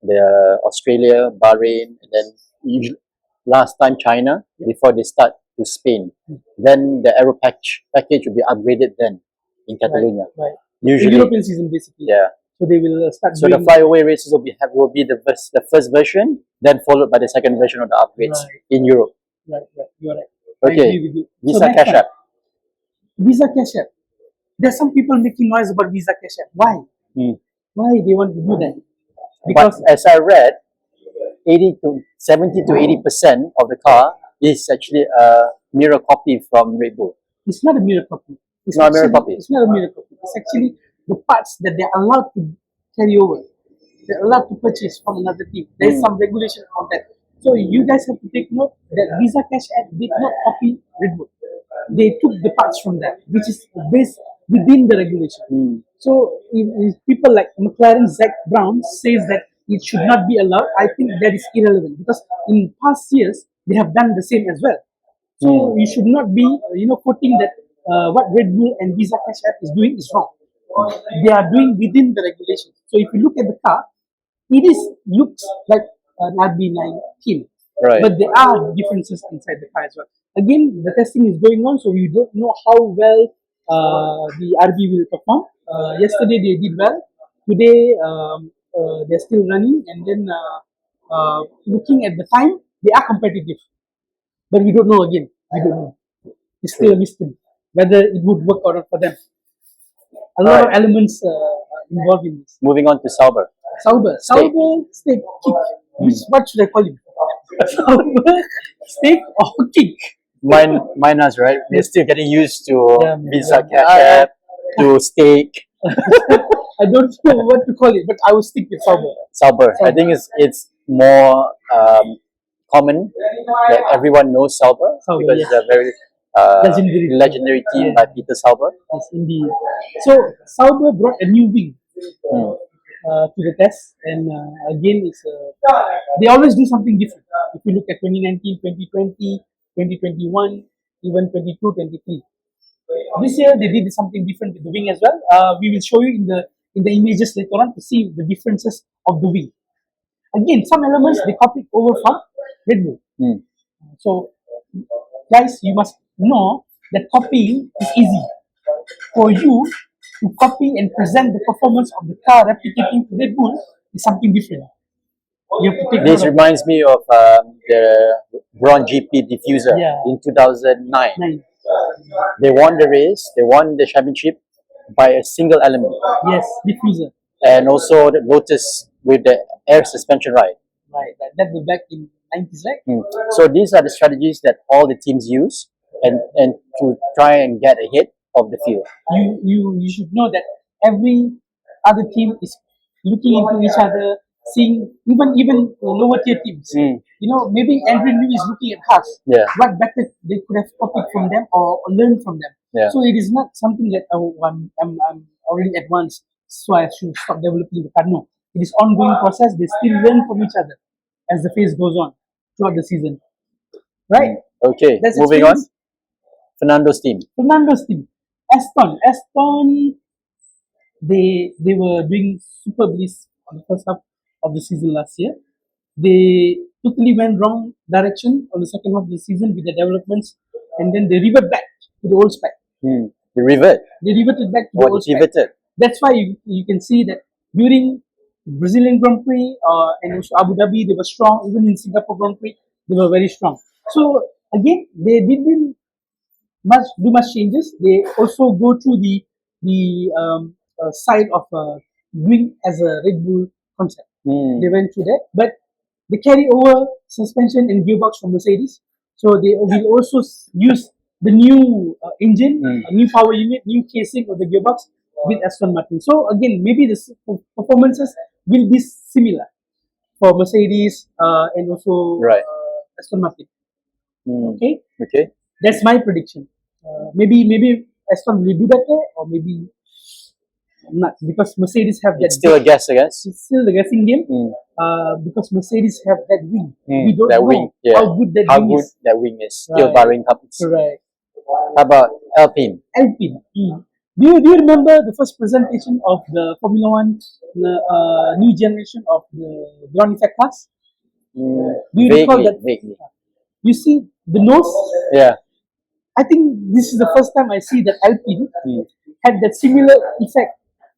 the Australia, Bahrain, and then usually last time China before they start to Spain. Then the aero package will be upgraded then in Catalonia. Right. Usually the European season basically. Yeah. So they will start. So the flyaway races will be the first version, then followed by the second version of the upgrades in Europe. Right. You're right. I Okay. agree with you. Visa Cash App. Visa Cash App. There's some people making noise about Visa Cash App. Why? Why they want to do that? Because as I read, 70 to 80% of the car is actually a mirror copy from Red Bull. it's not a mirror copy. It's not a mirror copy. It's not a mirror copy. It's actually the parts that they're allowed to carry over. They're allowed to purchase from another team. There's some regulation on that. So you guys have to take note that Visa Cash App did not copy Red Bull. They took the parts from that, which is based within the regulation. So if people like McLaren, Zach Brown says that it should not be allowed, I think that is irrelevant, because in past years they have done the same as well. So you should not be quoting that what Red Bull and Visa Cash App is doing is wrong. They are doing within the regulation. So if you look at the car, looks like an RB19, but there are differences inside the car as well. Again, the testing is going on, so we don't know how well the RB will perform. Yesterday they did well. Today they're still running, and then looking at the time, they are competitive. But we don't know again. We don't know. It's still a mystery whether it would work or not for them. A lot of elements involved in this. Moving on to Sauber. Sauber steak kick. What should I call it? Sauber steak or kick? Mine is right. We're still getting used to Visa Cash App, to steak. I don't know what to call it, but I will stick with Sauber. Sauber. I think it's more common that everyone knows Sauber Sauber, because yes. it's a very legendary team by Peter Sauber. Yes, indeed. So Sauber brought a new wing to the test, and again, it's they always do something different. If you look at 2019, 2020, 2021, even 22, 23. This year they did something different with the wing as well. We will show you in the images later on to see the differences of the wing. Again, some elements they copied over from Red Bull. So, guys, you must know that copying is easy. For you to copy and present the performance of the car replicating to Red Bull is something different. You have to take This note of reminds me of the Braun GP diffuser in 2009. Nine. They won the race, they won the championship by a single element, Yes, diffuser. and also the Lotus with the air suspension ride. Right, that was back in 90s, right? So these are the strategies that all the teams use, and to try and get ahead of the field. You should know that every other team is looking into each other, seeing even lower tier teams. You know, maybe Andrew New is looking at Haas. Yeah. What better they could have copied from them or learned from them. Yeah. So it is not something that I'm already advanced, so I should stop developing the car. No, it is ongoing process. They still learn from each other as the phase goes on throughout the season. Right? Okay, That's moving on. experience. Fernando's team. Fernando's team. Aston, they were doing superbly on the first half of the season last year. They totally went wrong direction on the second half of the season with the developments, and then they revert back to the old spec. The revert. They reverted back to the Or old spec. pivoted. That's why you can see that during Brazilian Grand Prix and also Abu Dhabi, they were strong. Even in Singapore Grand Prix, they were very strong. So again, they didn't do much changes. They also go through the side of doing as a Red Bull concept. They went through that, but they carry over suspension and gearbox from Mercedes. So they will also use the new engine, a new power unit, new casing of the gearbox with Aston Martin. So again, maybe the performances will be similar for Mercedes and also Aston Martin. Okay, that's my prediction. Maybe Aston will do better, or maybe not, because Mercedes have that. It's still a guess, I guess. It's still the guessing game. Because Mercedes have that wing. We don't that know wing, how good that wing is. that wing is. Still Right. Bahrain Cup. Right. How about Alpine? Alpine. Do you remember the first presentation of the Formula One new generation of the ground effect class? Do you recall that? Vaguely. You see the nose? Yeah. I think this is the first time I see that Alpine had that similar effect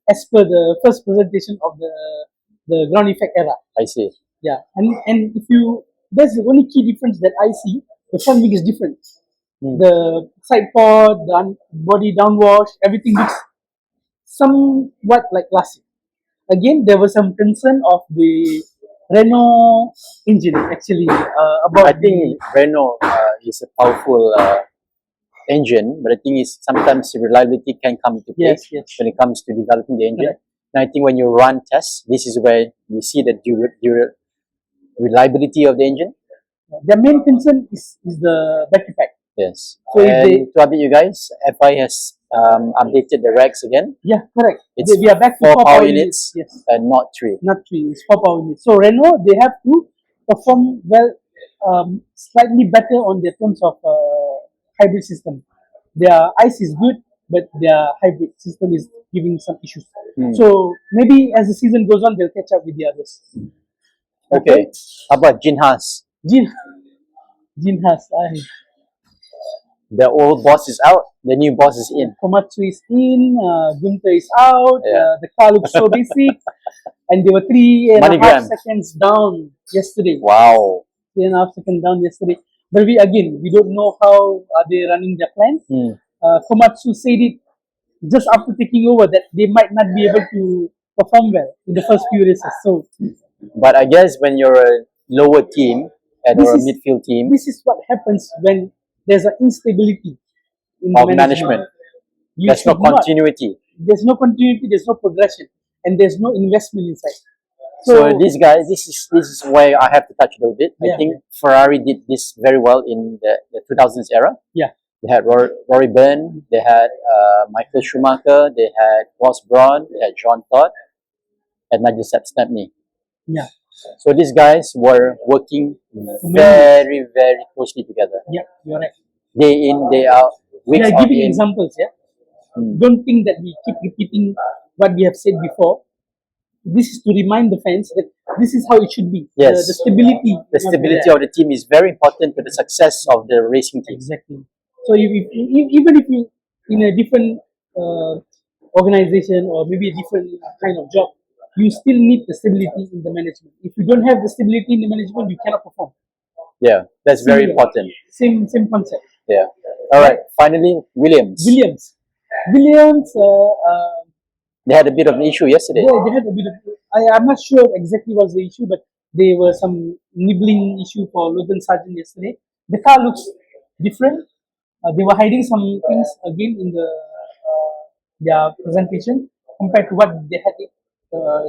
as per the first presentation of the ground effect era. I see. Yeah, and if you, that's the only key difference that I see. The front wing is different. The side pod, the body downwash, everything looks somewhat like classic. Again, there was some concern of the Renault engine actually about. I think Renault is a powerful engine, but the thing is sometimes the reliability can come into play when it comes to developing the engine. And I think when you run tests, this is where you see the reliability of the engine. Their main concern is the battery pack. Yes. So if and to update you guys, FI has updated the racks again. Yeah, correct. It's We are back to 4 power units, Yes. and not 3. Not 3, it's 4 power units. So Renault, they have to perform well, slightly better on their terms of hybrid system. Their ICE is good, but their hybrid system is giving some issues. So maybe as the season goes on, they'll catch up with the others. Okay. How about Jin Haas? Jin Haas. The old boss is out, the new boss is in. Komatsu is in, Gunther is out, the car looks so basic, and they were 3.5 seconds down yesterday. Wow. 3.5 seconds down yesterday. But we don't know how are they running their plan. Komatsu said it just after taking over that they might not be able to perform well in the first few races. So, but I guess when you're a lower team or a midfield team, this is what happens when there's an instability in of the management. There's no continuity. There's no continuity, there's no progression, and there's no investment inside. So these guys, this is where I have to touch a little bit. I Yeah, think Ferrari did this very well in the 2000s era. Yeah. They had Rory Byrne, they had Michael Schumacher, they had Ross Brawn, they had John Todt, and Nigel Stepney. Yeah. So these guys were working very, very closely together. Yeah, you're right. Day in, day out, We weeks are on giving end. examples, yeah. Mm. Don't think that we keep repeating what we have said before. This is to remind the fans that this is how it should be. Yes. The stability. The stability of the team is very important to the success of the racing team. Exactly. So even if you in a different organization or maybe a different kind of job, you still need the stability in the management. If you don't have the stability in the management, you cannot perform. Yeah, that's very Similar. important. Same concept. Yeah. All right. Finally, Williams. Williams, They had a bit of an issue yesterday. they had a bit of. I'm not sure exactly what's the issue, but there were some nibbling issue for Logan Sargent yesterday. The car looks different. They were hiding some things again in their presentation compared to what they had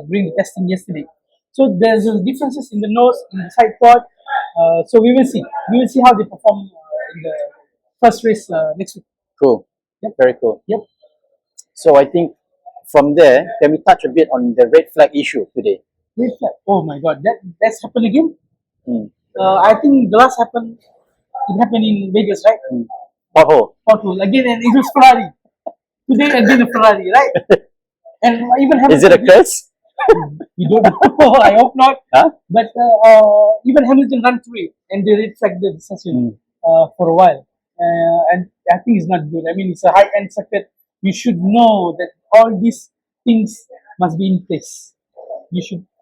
during the testing yesterday. So there's differences in the nose, in the side pod. So we will see. We will see how they perform in the first race next week. Cool. Yep. Very cool. Yep. So I think from there, can we touch a bit on the red flag issue today? Red flag. Oh my God, that's happened again. Mm. I think the last happened. It happened in Vegas, right? Mm. Pothole. Pothole again, and it was Ferrari. Today again a Ferrari, right? And even Is it a curse? You don't know. I hope not. Huh? But even Hamilton ran through it, and they red flagged the session for a while. And I think it's not good. I mean, it's a high-end circuit. You should know that all these things must be in place.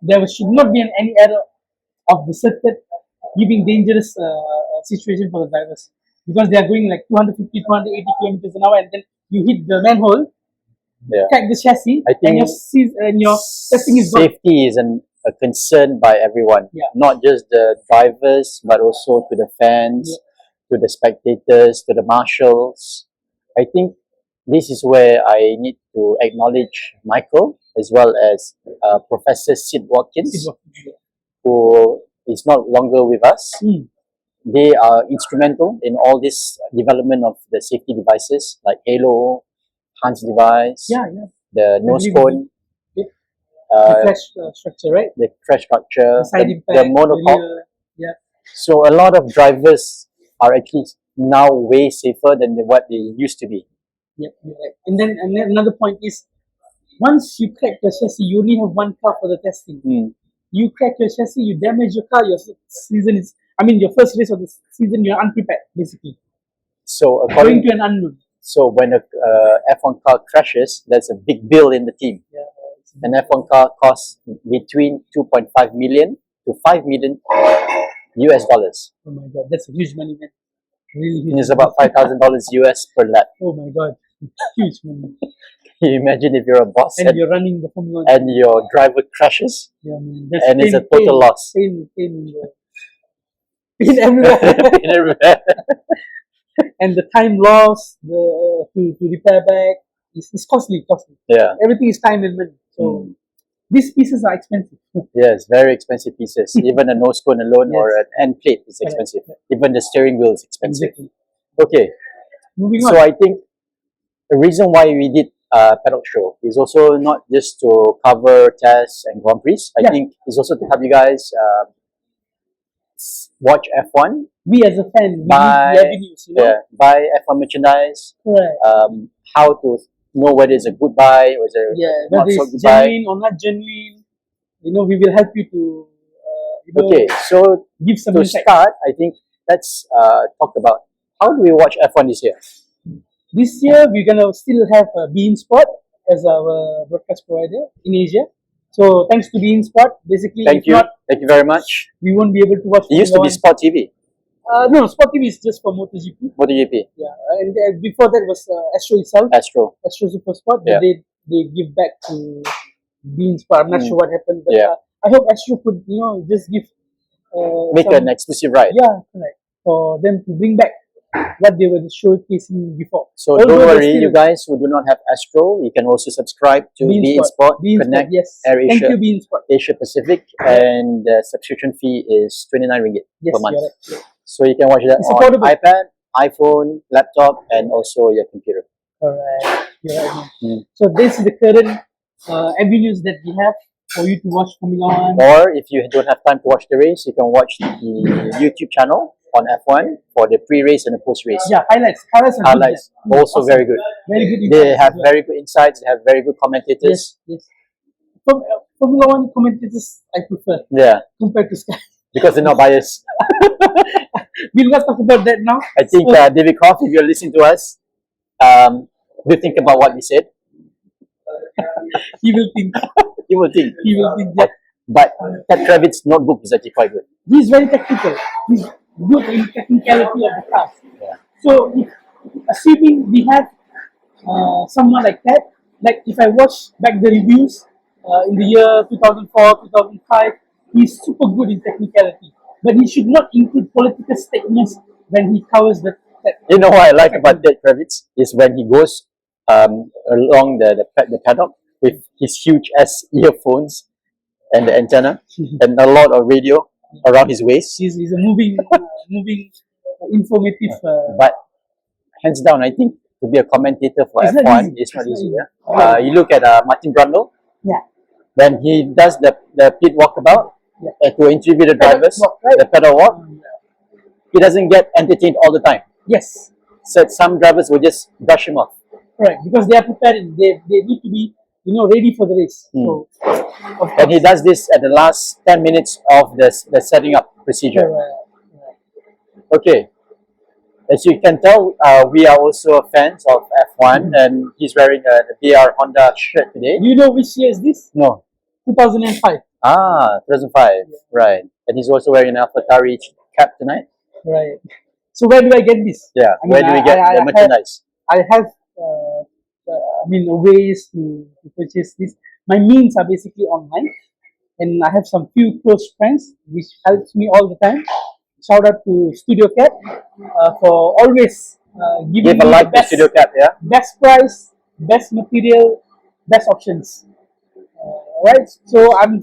There should not be any error of the circuit giving dangerous situation for the drivers, because they are going like 250, 280 kilometers an hour, and then you hit the manhole, crack the chassis, I think and your testing is gone. safety is a concern by everyone, not just the drivers, but also to the fans, to the spectators, to the marshals. I think this is where I need to acknowledge Michael as well as Professor Sid Watkins, who is no longer with us. They are instrumental in all this development of the safety devices like Halo, Hans device, the nose cone, the crash structure, right? the crash structure, The side the impact, monocoque. yeah. So a lot of drivers are actually now way safer than what they used to be. Yeah, you're right. And then another point is, once you crack your chassis, you only have one car for the testing. You crack your chassis, you damage your car, your season is, your first race of the season, you're unprepared, basically. So Going to an unknown. So when a F1 car crashes, there's a big bill in the team. An F1 car costs between 2.5 million to 5 million US dollars. Oh my God, that's a huge money, man. Really huge. It's about $5,000 US per lap. Oh my God, huge money. Can you imagine if you're a boss and you're running the Formula 1 and your driver crashes, man, and it's a total loss. Pain everywhere. And the time lost, to repair back, it's costly. Yeah. Everything is time and money. So these pieces are expensive. Yes, very expensive pieces. Even a nose cone alone or an end plate is expensive. Even the steering wheel is expensive. Exactly. Okay. Moving on. So I think the reason why we did paddock show is also not just to cover tests and Grand Prix. I think it's also to help you guys watch F1. We as a fan, buy, we need the avenues, buy F1 merchandise. Correct. How to know whether it's a good buy or whether it's genuine or not genuine. We will help you to. Okay, so give some to insight. start, I think let's talk about how do we watch F1 this year. This year, we're gonna still have Bein Sport as our broadcast provider in Asia. So thanks to Bein Sport, basically. Thank you very much. We won't be able to watch. It used to be Sport TV. No, Sport TV is just for MotoGP. MotoGP. Yeah, and before that was Astro itself. Astro Super Sport. But they give back to Bein Sport. I'm not sure what happened, but I hope Astro could just give make an exclusive right. Yeah, correct. For them to bring back what they were showcasing before. So Although don't they worry, still- you guys who do not have Astro, you can also subscribe to Bein Be In Sport. Sport, Bein Sport, Connect, yes. Air Thank Asia, you, Bein Sport. Asia Pacific, and the subscription fee is 29 ringgit Yes, per month. you're right. So you can watch that It's on affordable. iPad, iPhone, laptop, and also your computer. Alright, you're right. Man. Mm. So this is the current avenues that we have for you to watch Formula One. Or if you don't have time to watch the race, you can watch the YouTube channel on F1 for the pre-race and the post-race. Yeah, highlights. Highlights are Highlights, good. there. also Awesome. very good. Very good. They insights have as well. very good insights, they have very good commentators. Yes, yes. Formula One commentators I prefer Yeah, compared to Sky. because they're not biased. We'll not talk about that now. I think David Croft, if you're listening to us, do think about what we said. He will think. You will think. He will think. Yeah. But Ted Kravitz's notebook is actually quite good. He's very technical. He's good in technicality of the cars. Yeah. So, if, assuming we have someone like that, like if I watch back the reviews in the year 2004, 2005, he's super good in technicality. But he should not include political statements when he covers the. You know what I like about Ted Kravitz is when he goes along the paddock with his huge ass earphones and the antenna and a lot of radio around his waist. He's a moving, informative. But hands down, I think to be a commentator for It's not F1 easy. is not It's easy. not Yeah? You look at Martin Brundle, Yeah. when he does the pit walkabout to interview the drivers, walk, right? the pedal walk, he doesn't get entertained all the time. Yes. So some drivers will just brush him off. Correct, because they are preparing. They need to be, ready for the race. So, of And he course. does this at the last 10 minutes of the setting up procedure. Okay. As you can tell, we are also fans of F1 and he's wearing the BR Honda shirt today. Do you know which year is this? No. 2005. 2005. Right. And he's also wearing an AlphaTauri cap tonight. Right. So where do I get this? Yeah. I mean, Where do we get the merchandise? I have, ways to purchase this. My means are basically online, and I have some few close friends which helps me all the time. Shout out to Studio Cap for always giving Give a me like the to best, Studio Cap, yeah? best price, best material, best options. Right. So I'm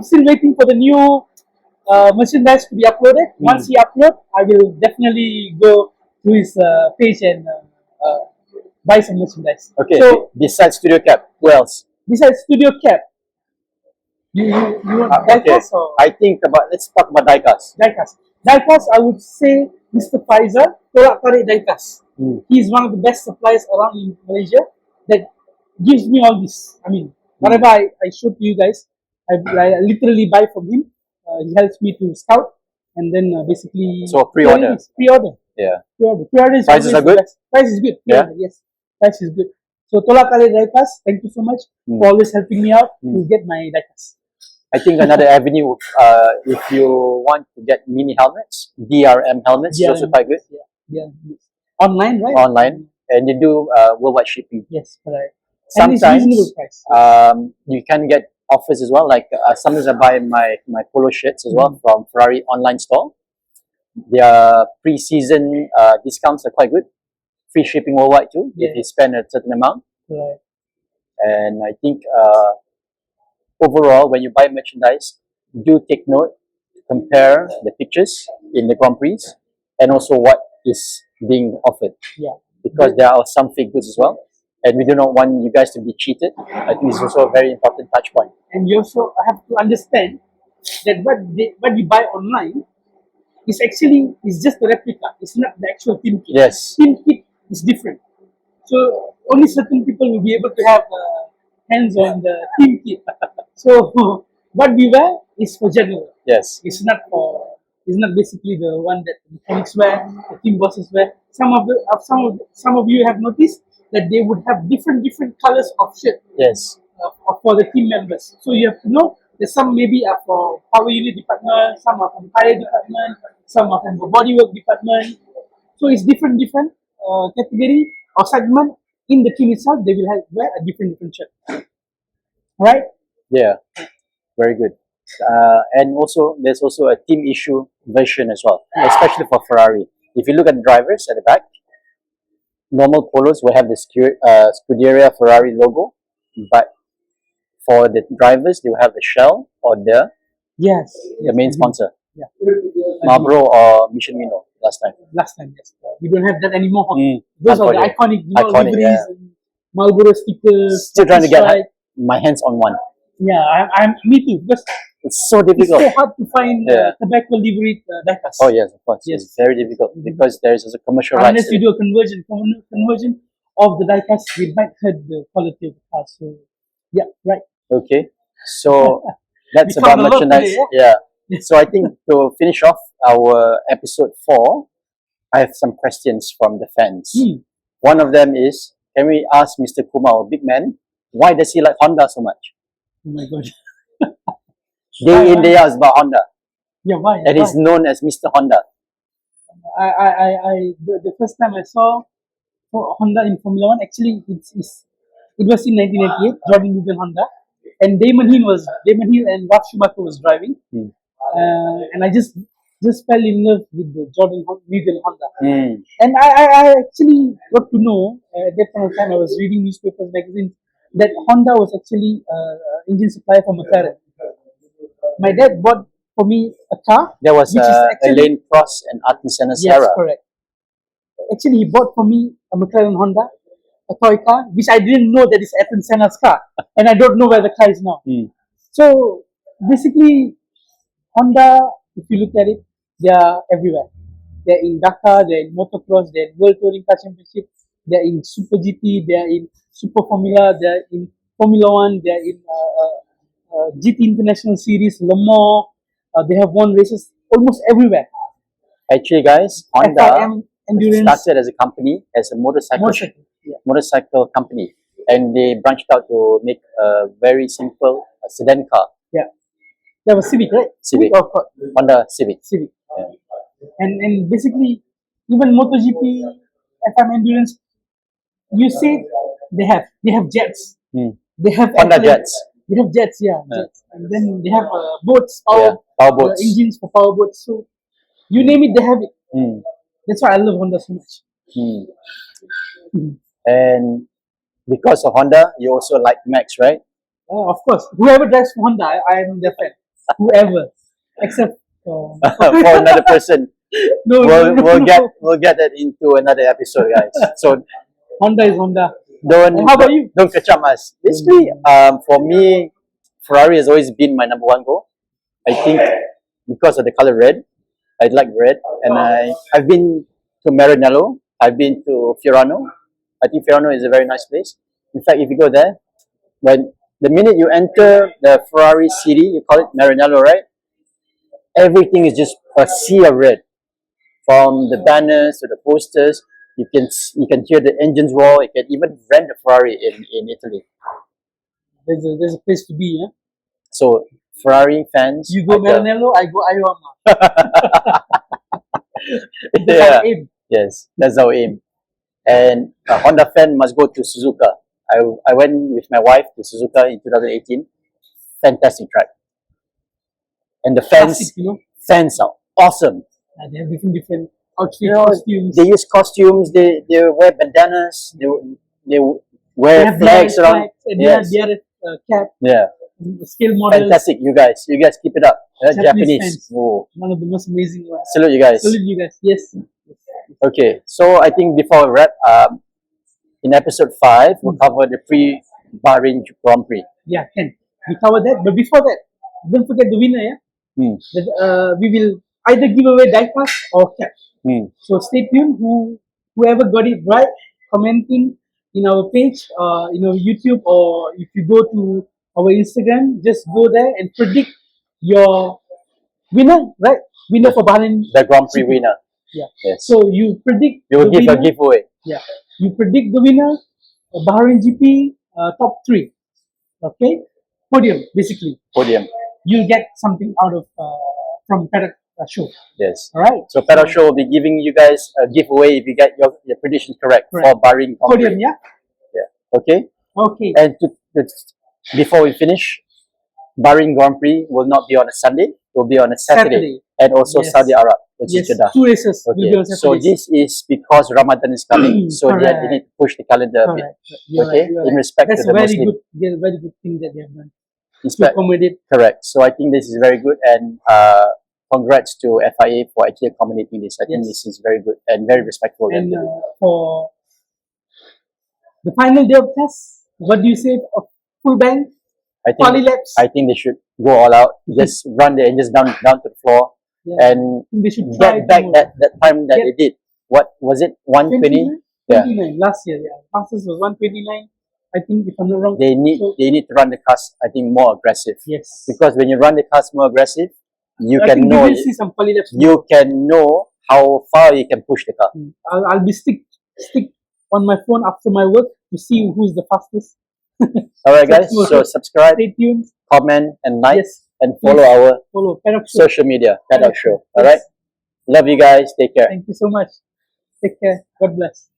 still waiting for the new merchandise to be uploaded. Once he upload, I will definitely go to his page and buy some merchandise. Okay. So Besides Studio Cap, who else? besides Studio Cap, you want diecast or I think let's talk about diecast. diecast? Diecast, I would say Mr. Faizal, Tolak Tarik Diecast. He's one of the best suppliers around in Malaysia that gives me all this. I mean, whatever I showed to you guys, I literally buy from him. He helps me to scout and then basically So pre-order. Pre-order. Yeah. Pre-order is Prices always are good? the best. Price is good. Yeah. Pre-order, yes. Price is good. So Tolak Tarik Diecast, thank you so much for always helping me out to get my diecast. I think another avenue, if you want to get mini helmets, DRM helmets is also quite good. Yeah. Online, right? Online, and you do worldwide shipping. Yes, correct. And it's Sometimes reasonable price. you can get offers as well. Like sometimes I buy my polo shirts as well from Ferrari online store. Their pre-season discounts are quite good. Free shipping worldwide too if you spend a certain amount. Right. And I think overall, when you buy merchandise, do take note, compare the pictures in the Grand Prix and also what is being offered. Yeah. Because there are some fake goods as well. And we do not want you guys to be cheated. I think it's also a very important touch point. And you also have to understand that what you buy online is just a replica. It's not the actual team kit. Yes. Team kit is different. So only certain people will be able to have hands on the team kit. So what we wear is for general. Yes. It's not basically the one that the mechanics wear, the team bosses wear. Some of you have noticed that they would have different colors of shirt. Yes. For the team members. So you have to know that some maybe are for power unit department, some are from fire department, some are from the bodywork department. So it's different category or segment in the team itself. They will wear a different shirt. Right? Yeah. Very good. And also there's also a team issue version as well, especially for Ferrari. if you look at the drivers at the back, normal polos will have the Scuderia Ferrari logo, but for the drivers, they will have the Shell or the Yes. main sponsor, Yeah. Marlboro or Michelin last time. Last time, yes. We don't have that anymore. Mm, Those are the unfortunately. iconic, you know, Iconic, liveries yeah. and Marlboro stickers. Still trying to get stripe. my hands on one. Yeah, me too. Because It's so it's difficult. so hard to find Yeah. tobacco livery diecast. Oh yes, of course. Yes. It's very difficult because there is also commercial rights. Unless you do a conversion of the diecast, we might hurt the quality of the car. So, yeah, right. Okay, so that's We about covered a lot merchandise. today, Yeah. So I think to finish off our episode 4, I have some questions from the fans. One of them is, can we ask Mr. Kumar, a big man, why does he like Honda so much? Oh my God. Day in, day out is about Honda, Yeah, why? and he's known as Mr. Honda. The first time I saw Honda in Formula One, actually, it was in 1998, Jordan Mugen Honda, and Damon Hill and Ralf Schumacher was driving, and I just fell in love with the Jordan Mugen Honda. And I actually got to know at that point of time, I was reading newspapers, magazines, that Honda was actually engine supplier for McLaren. My dad bought for me a car. There was which is actually, Elaine Prost and Ayrton Senna yes, Serra. correct. Actually, he bought for me a McLaren Honda, a toy car, which I didn't know that is Ayrton Senna's car, and I don't know where the car is now. So basically, Honda, if you look at it, they are everywhere. They're in Dakar, they're in motocross, they're in World Touring Car Championship, they're in Super GT, they're in Super Formula, they're in Formula One, they're in GT International Series, Le Mans. They have won races almost everywhere. Actually, guys, Honda FIM, Endurance, started as a company, as a motorcycle company, and they branched out to make a very simple sedan car. Yeah, that was Civic, right? Civic. Oh, Honda Civic. Civic. And basically, even MotoGP, FM Endurance, you see, they have jets. They have Honda jets. They have jets, jets. And then they have boats, power boats, engines for power boats. So you name it, they have it. That's why I love Honda so much. And because of Honda, you also like Max, right? Of course, whoever drives for Honda, I am their fan. Whoever, except for another person. We'll get that into another episode, guys. So Honda is Honda. How about you? Don't catch up us. Basically, for me, Ferrari has always been my number 1 goal. I think because of the color red, I like red, and I've been to Maranello. I've been to Fiorano. I think Fiorano is a very nice place. In fact, if you go there, the minute you enter the Ferrari city, you call it Maranello, right? Everything is just a sea of red. From the banners to the posters, you can hear the engines roar. You can even rent a Ferrari in Italy. There's a place to be, yeah. So Ferrari fans, you go Maranello, I go Ayama. Yeah. Yes, that's our aim. And a Honda fan must go to Suzuka. I went with my wife to Suzuka in 2018. Fantastic track. And the fans, Classic, you know? fans are awesome. They have different outfits, costumes. They use costumes. They wear bandanas. They wear flags around. Yes. They have cap. Yeah. Scale models. Fantastic, you guys keep it up. Japanese. Oh. One of the most amazing ones. Salute you guys. Salute you guys. Yes. Okay, so I think before we wrap, in episode 5, we'll cover the pre-Bahrain Grand Prix. Yeah, can. We cover that. But before that, don't forget the winner, yeah? We will either give away diecast or cap. So stay tuned. Whoever got it right, commenting in our page, in our YouTube, or if you go to our Instagram, just go there and predict your winner, right? Winner for Bahrain. The Grand Prix winner. Yeah. Yes. So you predict. You will give a giveaway. Yeah. You predict the winner, Bahrain GP top 3. Okay. Podium, basically. Podium. You'll get something out of from Paddock Show. Yes. All right. So Paddock Show will be giving you guys a giveaway if you get your predictions correct for Bahrain Grand Prix. Podium, yeah. Yeah. Okay. Okay. And before we finish, Bahrain Grand Prix will not be on a Sunday, it will be on a Saturday. And also Yes. Saudi Arab, which is Yes, Jeddah. 2 races will be Okay, on so Saturdays. this is because Ramadan is coming, so they Correct. need to push the calendar a bit. Correct. You're Okay, right, you're in right. respect That's to the very Muslim. good. Very good thing that they have done to Respect, accommodate. correct. So I think this is very good, and congrats to FIA for actually accommodating this. I think Yes. this is very good and very respectful. And for the final day of test, what do you say of full bank, I poly think laps? I think they should go all out, just run the engines down to the floor, Yeah. and I think they should try get back to that time that get- they did. What was it? 120. 29 last year. Yeah, fastest was 129. I think if I'm not wrong. They need So, to run the cars, I think, more aggressive, yes. because when you run the cars more aggressive, you I can think know we will see some poly laps. you can know how far you can push the car. I'll be stick on my phone after my work to see who's the fastest. All right, guys. So, So subscribe, Stay tuned. comment, and like, Yes. and follow our Follow Paddock Show. social media, Paddock Show. All Yes. right. Love you guys. Take care. Thank you so much. Take care. God bless.